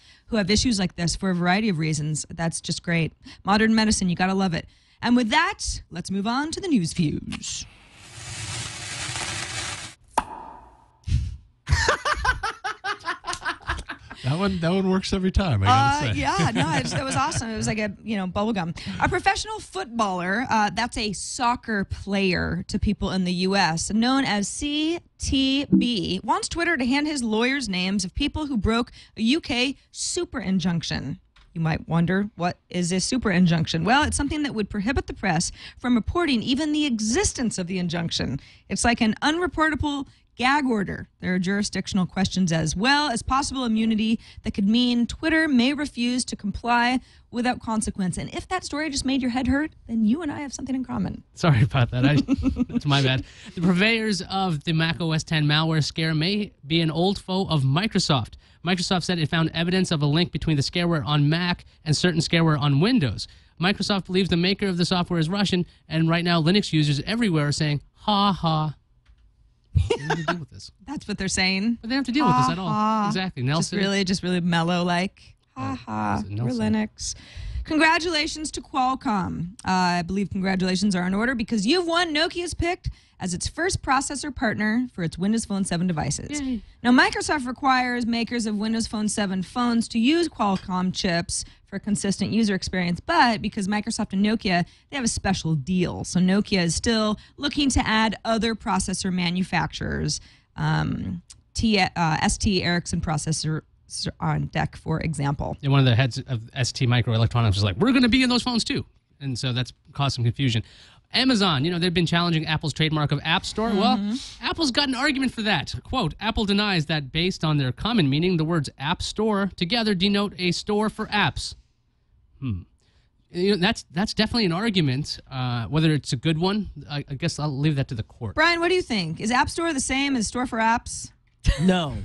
[SPEAKER 1] issues like this for a variety of reasons, that's just great. Modern medicine, you got to love it. And with that, let's move on to the news fuse.
[SPEAKER 6] That one works every time, I gotta say.
[SPEAKER 1] Yeah, no, that was awesome. It was like a bubble gum. A professional footballer, that's a soccer player to people in the U.S., known as CTB, wants Twitter to hand his lawyers names of people who broke a UK super injunction. You might wonder, what is a super injunction? Well, it's something that would prohibit the press from reporting even the existence of the injunction. It's like an unreportable gag order. There are jurisdictional questions as well as possible immunity that could mean Twitter may refuse to comply without consequence. And if that story just made your head hurt, then you and I have something in common.
[SPEAKER 5] Sorry about that. That's my bad. The purveyors of the Mac OS X malware scare may be an old foe of Microsoft. Microsoft said it found evidence of a link between the scareware on Mac and certain scareware on Windows. Microsoft believes the maker of the software is Russian, and right now Linux users everywhere are saying, ha ha. They don't have to deal with this.
[SPEAKER 1] That's what they're saying.
[SPEAKER 5] But they don't have to deal with this at all. Exactly. Nelson.
[SPEAKER 1] Just really mellow, like, ha ha, we're Linux. Congratulations to Qualcomm. I believe congratulations are in order because you've won Nokia's picked as its first processor partner for its Windows Phone 7 devices. Yay. Now, Microsoft requires makers of Windows Phone 7 phones to use Qualcomm chips for a consistent user experience, but because Microsoft and Nokia, they have a special deal. So Nokia is still looking to add other processor manufacturers, ST Ericsson processor on deck, for example.
[SPEAKER 5] And one of the heads of ST Microelectronics was like, we're going to be in those phones too. And so that's caused some confusion. Amazon, they've been challenging Apple's trademark of App Store. Well, Apple's got an argument for that. Quote, Apple denies that based on their common meaning, the words App Store together denote a store for apps. That's definitely an argument. Whether it's a good one, I guess I'll leave that to the court.
[SPEAKER 1] Brian, what do you think? Is App Store the same as store for apps?
[SPEAKER 7] No,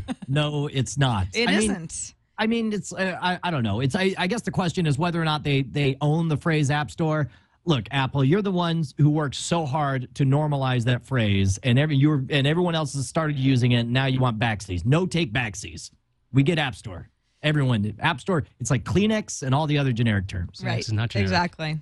[SPEAKER 7] it's not.
[SPEAKER 1] It isn't.
[SPEAKER 7] I mean, it's I don't know. I guess the question is whether or not they own the phrase App Store. Look, Apple, you're the ones who worked so hard to normalize that phrase, and everyone else has started using it. And now you want backsies. No, take backsies. We get App Store. Everyone, App Store. It's like Kleenex and all the other generic terms.
[SPEAKER 1] Right.
[SPEAKER 5] It's not generic.
[SPEAKER 1] Exactly.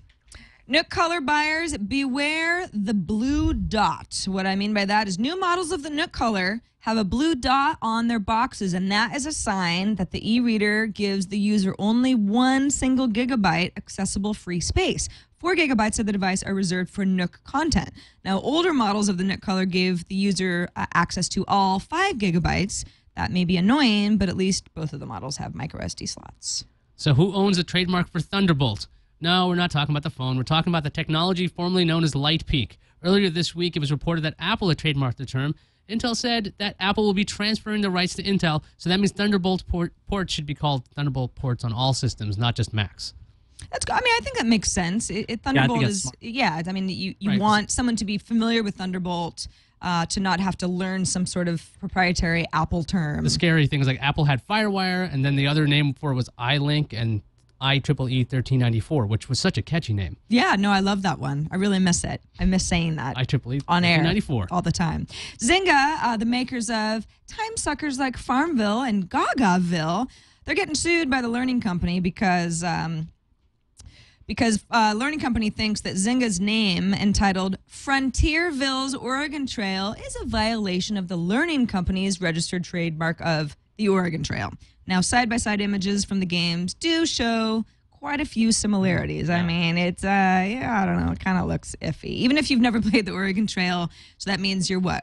[SPEAKER 1] Nook color buyers, beware the blue dot. What I mean by that is new models of the Nook color have a blue dot on their boxes, and that is a sign that the e-reader gives the user only 1 single gigabyte accessible free space. 4 gigabytes of the device are reserved for Nook content. Now, older models of the Nook color give the user access to all 5 gigabytes. That may be annoying, but at least both of the models have micro SD slots.
[SPEAKER 5] So who owns a trademark for Thunderbolt? No, we're not talking about the phone. We're talking about the technology formerly known as Lightpeak. Earlier this week, it was reported that Apple had trademarked the term. Intel said that Apple will be transferring the rights to Intel, so that means Thunderbolt ports should be called Thunderbolt ports on all systems, not just Macs.
[SPEAKER 1] That's. I mean, I think that makes sense. Thunderbolt is. Yeah, I mean, you right. want someone to be familiar with Thunderbolt to not have to learn some sort of proprietary Apple term.
[SPEAKER 5] The scary thing is like Apple had FireWire, and then the other name for it was iLink and IEEE 1394, which was such a catchy name.
[SPEAKER 1] Yeah, no, I love that one. I really miss it. I miss saying that.
[SPEAKER 5] IEEE
[SPEAKER 1] on air
[SPEAKER 5] 1394
[SPEAKER 1] all the time. Zynga, the makers of time suckers like Farmville and Gagaville, they're getting sued by the Learning Company because Learning Company thinks that Zynga's name, entitled Frontierville's Oregon Trail, is a violation of the Learning Company's registered trademark of the Oregon Trail. Now, side-by-side images from the games do show quite a few similarities. I mean, it's, I don't know, it kind of looks iffy. Even if you've never played the Oregon Trail, so that means you were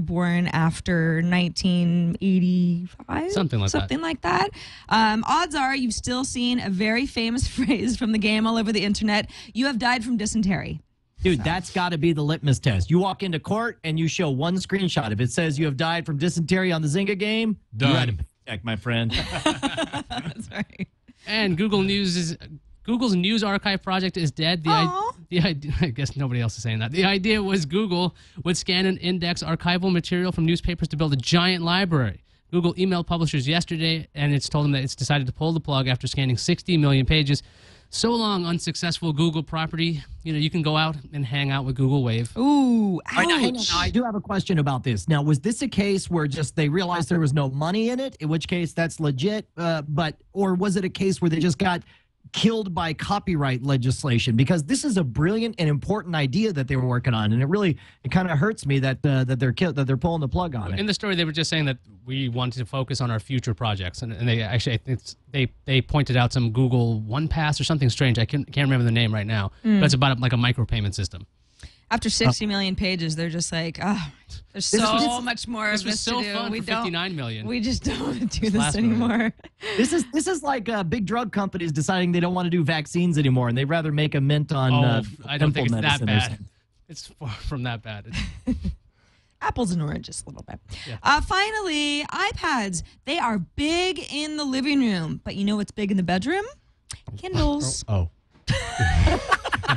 [SPEAKER 1] born after 1985?
[SPEAKER 5] Something like that.
[SPEAKER 1] Odds are you've still seen a very famous phrase from the game all over the internet. You have died from dysentery.
[SPEAKER 7] Dude, that's got to be the litmus test. You walk into court and you show one screenshot. If it says you have died from dysentery on the Zynga game,
[SPEAKER 6] done.
[SPEAKER 7] You're out of check, my friend.
[SPEAKER 1] That's right.
[SPEAKER 5] And Google News Google's News Archive project is dead. The idea, I guess nobody else is saying that. The idea was Google would scan and index archival material from newspapers to build a giant library. Google emailed publishers yesterday, and it's told them that it's decided to pull the plug after scanning 60 million pages. So long, unsuccessful Google property. You know, you can go out and hang out with Google Wave.
[SPEAKER 1] Ooh, ouch.
[SPEAKER 7] I do have a question about this. Now, was this a case where just they realized there was no money in it, in which case that's legit, or was it a case where they just got killed by copyright legislation? Because this is a brilliant and important idea that they were working on, and it kind of hurts me that they're pulling the plug on it.
[SPEAKER 5] In the story, they were just saying that we wanted to focus on our future projects, and they actually, I think they pointed out some Google One Pass or something strange. I can't remember the name right now, but it's about like a micropayment system.
[SPEAKER 1] After 60 million pages, they're just like, oh, there's so much more of this
[SPEAKER 5] so
[SPEAKER 1] to do.
[SPEAKER 5] Fun for 59 million.
[SPEAKER 1] We just don't want to do this anymore.
[SPEAKER 7] This is like big drug companies deciding they don't want to do vaccines anymore, and they'd rather make a mint on.
[SPEAKER 5] I don't think it's that bad. It's far from that bad.
[SPEAKER 1] Apples and oranges a little bit. Yeah. Finally, iPads. They are big in the living room, but you know what's big in the bedroom? Kindles.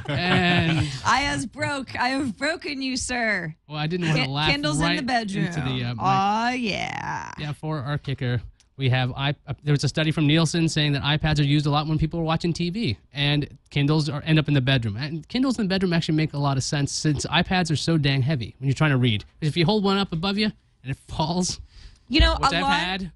[SPEAKER 5] And
[SPEAKER 1] Iyaz broke. I have broken you, sir.
[SPEAKER 5] Well, I didn't want to laugh.
[SPEAKER 1] Kindles
[SPEAKER 5] right
[SPEAKER 1] in the bedroom.
[SPEAKER 5] Into the,
[SPEAKER 1] yeah.
[SPEAKER 5] Yeah, for our kicker, we have there was a study from Nielsen saying that iPads are used a lot when people are watching TV, and Kindles end up in the bedroom. And Kindles in the bedroom actually make a lot of sense since iPads are so dang heavy when you're trying to read. If you hold one up above you and it falls,
[SPEAKER 1] you know,
[SPEAKER 5] which I've had.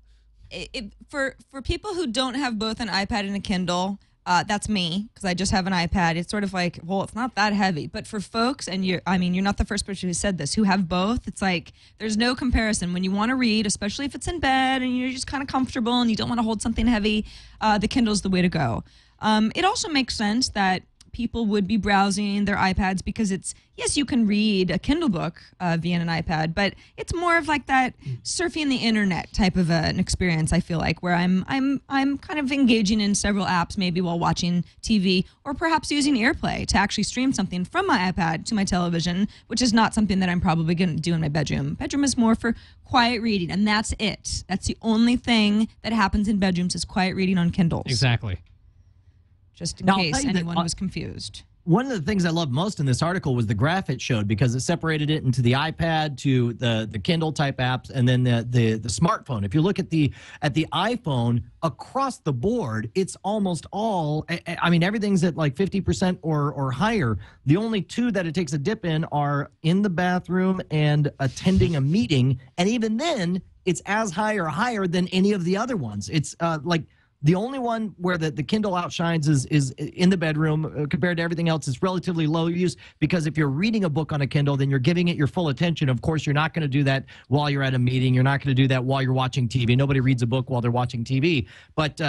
[SPEAKER 1] For people who don't have both an iPad and a Kindle. That's me, because I just have an iPad. It's sort of like, well, it's not that heavy. But for folks, and you're not the first person who said this, who have both, it's like there's no comparison. When you want to read, especially if it's in bed and you're just kind of comfortable and you don't want to hold something heavy, the Kindle's the way to go. It also makes sense that people would be browsing their iPads because it's, yes, you can read a Kindle book via an iPad, but it's more of like that surfing the internet type of an experience, I feel like, where I'm kind of engaging in several apps, maybe while watching TV, or perhaps using AirPlay to actually stream something from my iPad to my television, which is not something that I'm probably going to do in my bedroom. Bedroom is more for quiet reading, and that's it. That's the only thing that happens in bedrooms is quiet reading on Kindles.
[SPEAKER 5] Exactly.
[SPEAKER 1] Just in
[SPEAKER 7] Now, I'll
[SPEAKER 1] case
[SPEAKER 7] tell you that,
[SPEAKER 1] anyone was confused.
[SPEAKER 7] One of the things I loved most in this article was the graph it showed, because it separated it into the iPad, to the Kindle type apps, and then the smartphone. If you look at the iPhone, across the board, it's almost all, I mean, everything's at like 50% or higher. The only two that it takes a dip in are in the bathroom and attending a meeting, and even then, it's as high or higher than any of the other ones. It's like, the only one where the Kindle outshines is in the bedroom. Compared to everything else, it's relatively low use, because if you're reading a book on a Kindle, then you're giving it your full attention. Of course, you're not going to do that while you're at a meeting. You're not going to do that while you're watching TV. Nobody reads a book while they're watching TV. But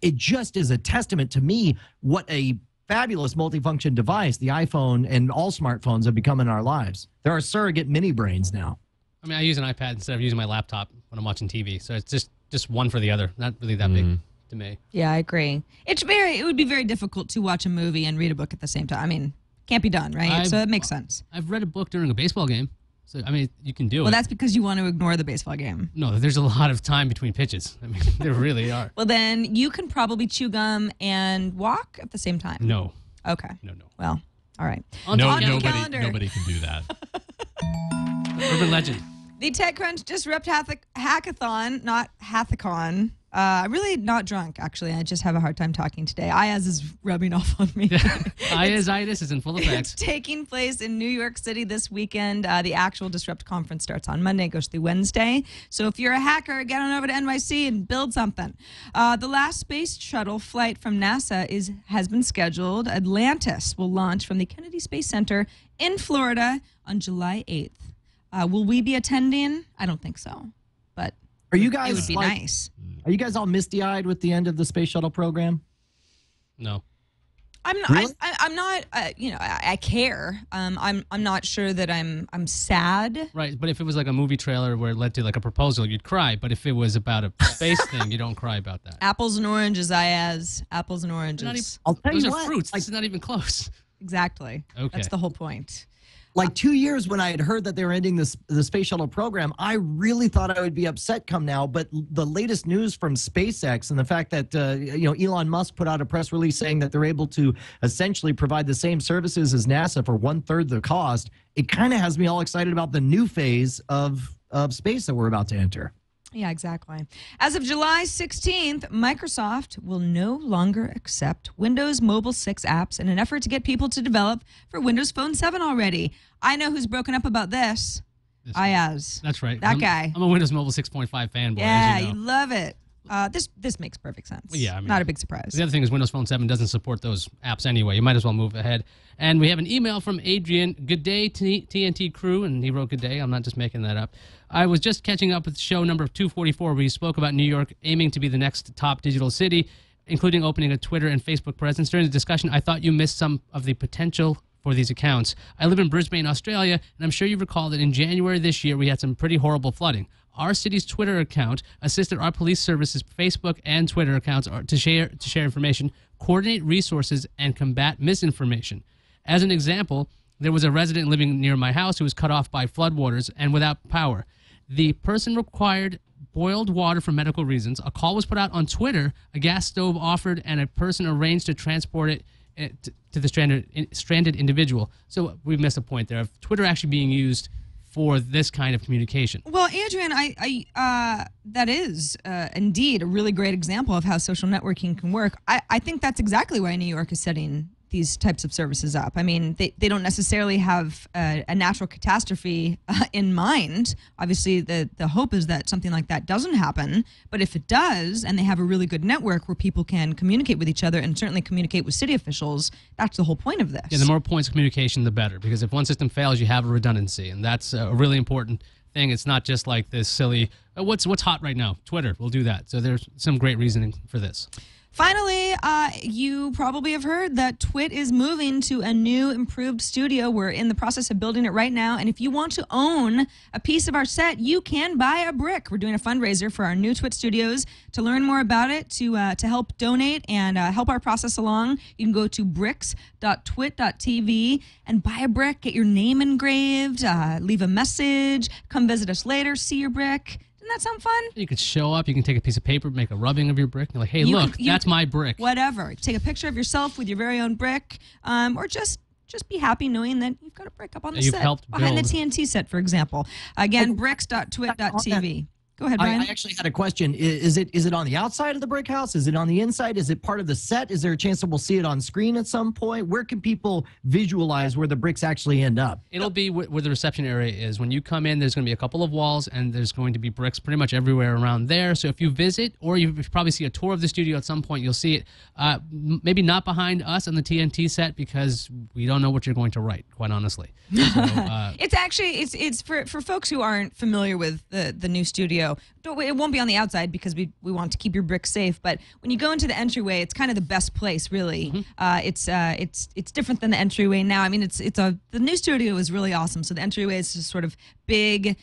[SPEAKER 7] it just is a testament to me what a fabulous multifunction device the iPhone and all smartphones have become in our lives. There are surrogate mini brains now.
[SPEAKER 5] I mean, I use an iPad instead of using my laptop when I'm watching TV, so it's just one for the other. Not really that big to me.
[SPEAKER 1] Yeah, I agree. It would be very difficult to watch a movie and read a book at the same time. I mean, can't be done, right? So it makes sense.
[SPEAKER 5] I've read a book during a baseball game, so I mean, you can do it.
[SPEAKER 1] Well, that's because you want to ignore the baseball game.
[SPEAKER 5] No, there's a lot of time between pitches. I mean, there really are.
[SPEAKER 1] Well, then you can probably chew gum and walk at the same time.
[SPEAKER 5] No.
[SPEAKER 1] Okay.
[SPEAKER 5] No.
[SPEAKER 1] Well, all right.
[SPEAKER 6] Nobody can do that.
[SPEAKER 5] Urban legend.
[SPEAKER 1] The TechCrunch Disrupt Hackathon, not Hathacon. Really not drunk, actually. I just have a hard time talking today. Iyaz is rubbing off on me.
[SPEAKER 5] Iyazitis is in full effect.
[SPEAKER 1] It's taking place in New York City this weekend. The actual Disrupt conference starts on Monday, goes through Wednesday. So if you're a hacker, get on over to NYC and build something. The last space shuttle flight from NASA has been scheduled. Atlantis will launch from the Kennedy Space Center in Florida on July 8th. Will we be attending? I don't think so, but
[SPEAKER 7] Are you guys
[SPEAKER 1] it would be nice.
[SPEAKER 7] Are you guys all misty-eyed with the end of the space shuttle program?
[SPEAKER 5] No.
[SPEAKER 1] I'm not.
[SPEAKER 7] Really?
[SPEAKER 1] I'm not. I care. I'm not sure that I'm sad.
[SPEAKER 5] Right, but if it was like a movie trailer where it led to like a proposal, you'd cry. But if it was about a space thing, you don't cry about that.
[SPEAKER 1] Apples and oranges, Iyaz. Apples and oranges.
[SPEAKER 7] I'll tell
[SPEAKER 5] Those
[SPEAKER 7] you
[SPEAKER 5] are
[SPEAKER 7] what.
[SPEAKER 5] fruits. This is not even close.
[SPEAKER 1] Exactly.
[SPEAKER 5] Okay.
[SPEAKER 1] That's the whole point.
[SPEAKER 7] Like 2 years when I had heard that they were ending the space shuttle program, I really thought I would be upset come now. But the latest news from SpaceX and the fact that Elon Musk put out a press release saying that they're able to essentially provide the same services as NASA for 1/3 the cost, it kind of has me all excited about the new phase of space that we're about to enter.
[SPEAKER 1] Yeah, exactly. As of July 16th, Microsoft will no longer accept Windows Mobile 6 apps in an effort to get people to develop for Windows Phone 7 already. I know who's broken up about this. Iyaz.
[SPEAKER 5] That's right.
[SPEAKER 1] That guy.
[SPEAKER 5] I'm a Windows Mobile 6.5 fanboy.
[SPEAKER 1] Yeah,
[SPEAKER 5] as you know.
[SPEAKER 1] you love it. This makes perfect sense.
[SPEAKER 5] Well, yeah, I mean,
[SPEAKER 1] not a big surprise.
[SPEAKER 5] The other thing is Windows Phone 7 doesn't support those apps anyway. You might as well move ahead. And we have an email from Adrian. Good day, TNT crew. And he wrote good day. I'm not just making that up. I was just catching up with show number 244 where you spoke about New York aiming to be the next top digital city, including opening a Twitter and Facebook presence. During the discussion, I thought you missed some of the potential for these accounts. I live in Brisbane, Australia, and I'm sure you recall that in January this year we had some pretty horrible flooding. Our city's Twitter account assisted our police services' Facebook and Twitter accounts to share information, coordinate resources, and combat misinformation. As an example, there was a resident living near my house who was cut off by floodwaters and without power. The person required boiled water for medical reasons. A call was put out on Twitter, a gas stove offered, and a person arranged to transport it to the stranded individual. So we missed a point there of Twitter actually being used for this kind of communication.
[SPEAKER 1] Well, Adrian, that is indeed a really great example of how social networking can work. I think that's exactly why New York is setting these types of services up. I mean, they don't necessarily have a natural catastrophe in mind. Obviously, the hope is that something like that doesn't happen. But if it does, and they have a really good network where people can communicate with each other and certainly communicate with city officials, that's the whole point of this.
[SPEAKER 5] Yeah, the more points of communication, the better. Because if one system fails, you have a redundancy. And that's a really important thing. It's not just like this silly, what's hot right now? Twitter will do that. So there's some great reasoning for this.
[SPEAKER 1] Finally, you probably have heard that TWiT is moving to a new, improved studio. We're in the process of building it right now. And if you want to own a piece of our set, you can buy a brick. We're doing a fundraiser for our new TWiT studios. To learn more about it, to help donate and help our process along, you can go to bricks.twit.tv and buy a brick. Get your name engraved, leave a message, come visit us later, see your brick. Doesn't that sound fun?
[SPEAKER 5] You could show up. You can take a piece of paper, make a rubbing of your brick. You're like, hey, look, that's my brick.
[SPEAKER 1] Whatever. Take a picture of yourself with your very own brick, or just be happy knowing that you've got a brick up on the
[SPEAKER 5] You've
[SPEAKER 1] set.
[SPEAKER 5] helped
[SPEAKER 1] Behind the
[SPEAKER 5] build.
[SPEAKER 1] TNT set, for example. Again, bricks.twit.tv. Go ahead, Brian.
[SPEAKER 7] I actually had a question. Is it on the outside of the brick house? Is it on the inside? Is it part of the set? Is there a chance that we'll see it on screen at some point? Where can people visualize where the bricks actually end up?
[SPEAKER 5] It'll be where the reception area is. When you come in, there's going to be a couple of walls, and there's going to be bricks pretty much everywhere around there. So if you visit, or you probably see a tour of the studio at some point, you'll see it. Maybe not behind us on the TNT set, because we don't know what you're going to write, quite honestly. So,
[SPEAKER 1] It's actually it's for folks who aren't familiar with the new studio. It won't be on the outside because we want to keep your bricks safe. But when you go into the entryway, it's kind of the best place, really. It's different than the entryway now. I mean, the new studio is really awesome. So the entryway is just sort of big,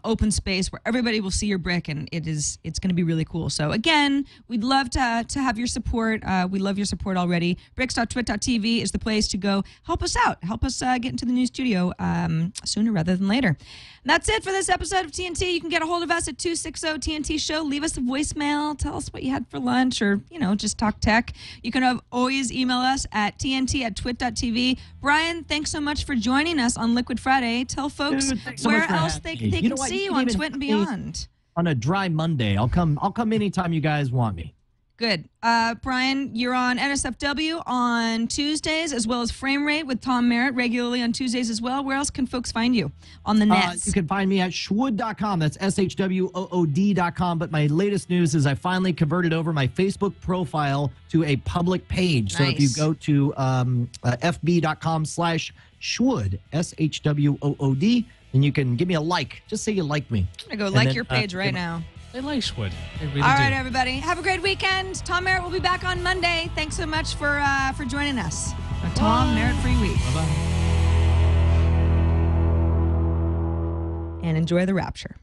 [SPEAKER 1] open space where everybody will see your brick, and it's going to be really cool. So again, we'd love to have your support. We love your support already. Bricks.twit.tv is the place to go. Help us out. Help us get into the new studio sooner rather than later. And that's it for this episode of TNT. You can get a hold of us at 260-TNT Show. Leave us a voicemail. Tell us what you had for lunch, or just talk tech. You can always email us at tnt@twit.tv. Brian, thanks so much for joining us on Liquid Friday. Tell folks where else they can see you on Twit and beyond.
[SPEAKER 7] On a dry Monday, I'll come anytime you guys want me.
[SPEAKER 1] Good. Brian, you're on NSFW on Tuesdays, as well as Frame Rate with Tom Merritt regularly on Tuesdays as well. Where else can folks find you on the net?
[SPEAKER 7] You can find me at shwood.com. That's SHWOOD.com. But my latest news is I finally converted over my Facebook profile to a public page.
[SPEAKER 1] Nice.
[SPEAKER 7] So if you go to fb.com/shwood, SHWOOD, and you can give me a like. Just say you like me.
[SPEAKER 1] I'm going to go like your page right now.
[SPEAKER 5] they like Schwood. Really
[SPEAKER 1] All right,
[SPEAKER 5] do.
[SPEAKER 1] everybody. Have a great weekend. Tom Merritt will be back on Monday. Thanks so much for joining us. A Tom Merritt Free Week.
[SPEAKER 5] Bye-bye.
[SPEAKER 1] And enjoy the rapture.